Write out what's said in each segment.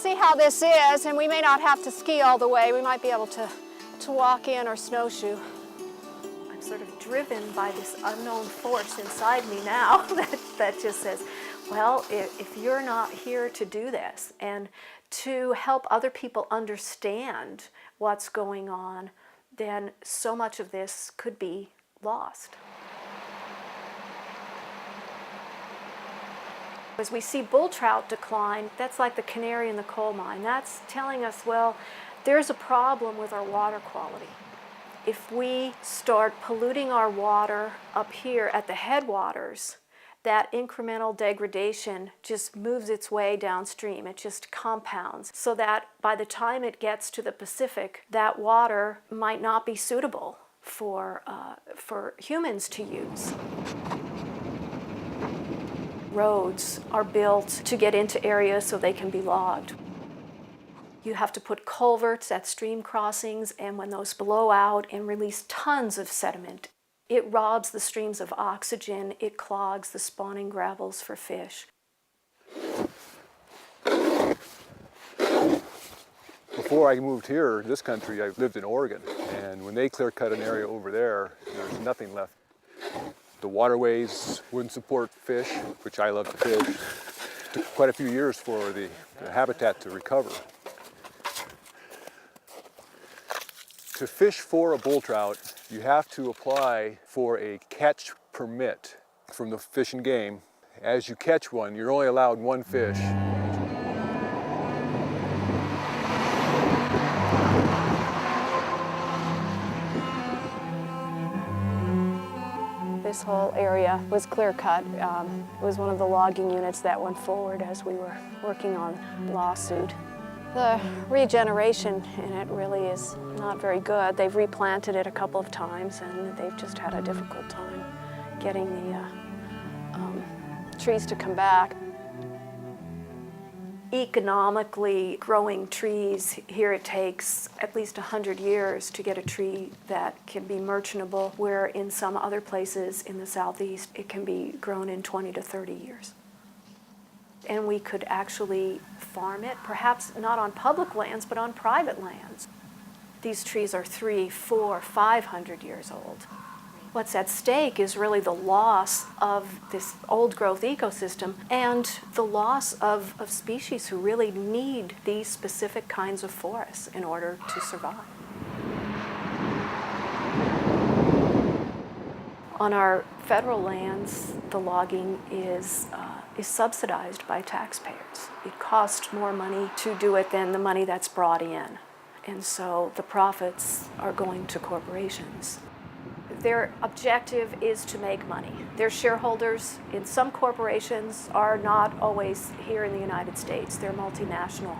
see how this is, and we may not have to ski all the way. We might be able to walk in or snowshoe. I'm sort of driven by this unknown force inside me now that just says, well, if you're not here to do this and to help other people understand what's going on, then so much of this could be lost. As we see bull trout decline, that's like the canary in the coal mine. That's telling us, well, there's a problem with our water quality. If we start polluting our water up here at the headwaters, that incremental degradation just moves its way downstream. It just compounds so that by the time it gets to the Pacific, that water might not be suitable for humans to use. Roads are built to get into areas so they can be logged. You have to put culverts at stream crossings, and when those blow out and release tons of sediment, it robs the streams of oxygen, it clogs the spawning gravels for fish. Before I moved here, this country, I lived in Oregon, and when they clear-cut an area over there, there's nothing left. The waterways wouldn't support fish, which I love to fish. It took quite a few years for the habitat to recover. To fish for a bull trout, you have to apply for a catch permit from the Fish and Game. As you catch one, you're only allowed one fish. This whole area was clear cut. It was one of the logging units that went forward as we were working on the lawsuit. The regeneration in it really is not very good. They've replanted it a couple of times, and they've just had a difficult time getting the trees to come back. Economically growing trees, here it takes at least 100 years to get a tree that can be merchantable, where in some other places in the southeast it can be grown in 20 to 30 years. And we could actually farm it, perhaps not on public lands, but on private lands. These trees are 300, 400, 500 years old. What's at stake is really the loss of this old-growth ecosystem and the loss of species who really need these specific kinds of forests in order to survive. On our federal lands, the logging is subsidized by taxpayers. It costs more money to do it than the money that's brought in. And so the profits are going to corporations. Their objective is to make money. Their shareholders in some corporations are not always here in the United States. They're multinational.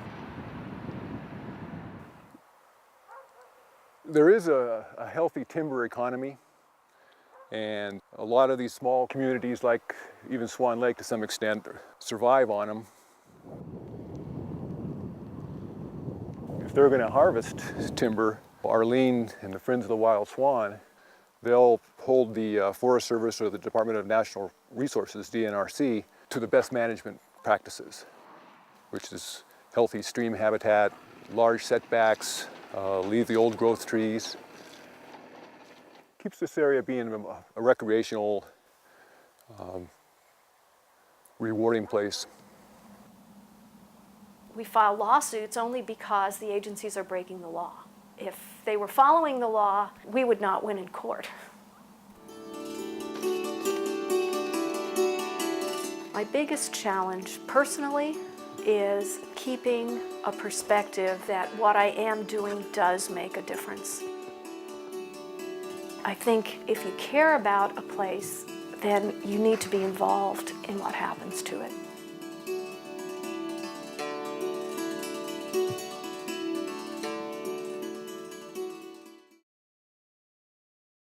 There is a healthy timber economy, and a lot of these small communities, like even Swan Lake to some extent, survive on them. If they're going to harvest timber, Arlene and the Friends of the Wild Swan, they'll hold the Forest Service or the Department of Natural Resources, DNRC, to the best management practices, which is healthy stream habitat, large setbacks, leave the old growth trees. Keeps this area being a recreational, rewarding place. We file lawsuits only because the agencies are breaking the law. If they were following the law, we would not win in court. My biggest challenge personally is keeping a perspective that what I am doing does make a difference. I think if you care about a place, then you need to be involved in what happens to it.